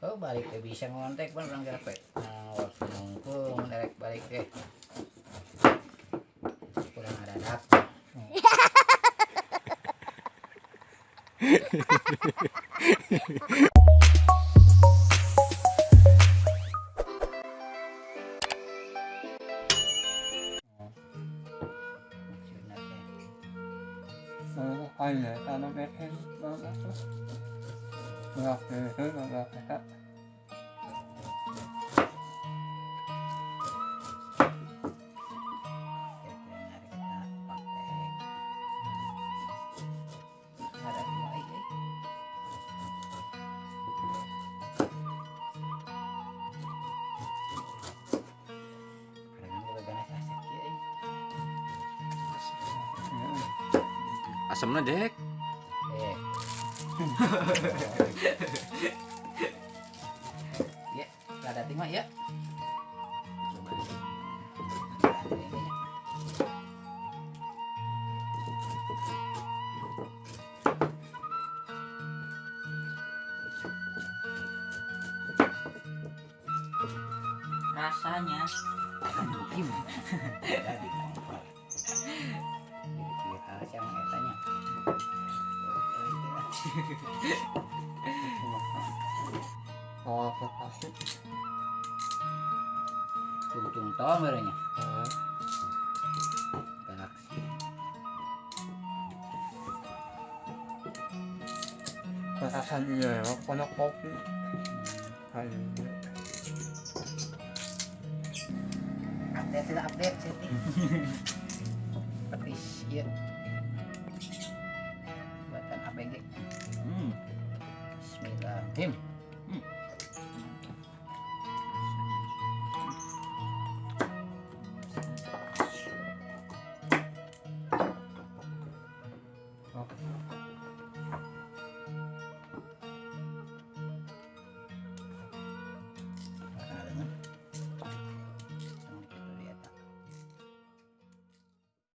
Oh balik ke bisa ngontek pun orang capek. Waktu nunggu direct balik ke. Kurang ada dak. Anh này tao nó bé thêm nó ngọc thì cứ ngọc này cắt Asamna dek. Ya, rada tinggal ya. Rasanya Jadi kompor. Jadi yang etanya. oh apa kasih Tung tahu merenya. Galaksi. perasaan iya ya kono kopi ayo Update setting. Petis ya. Buatan ABG. Bismillahirrahmanirrahim. oh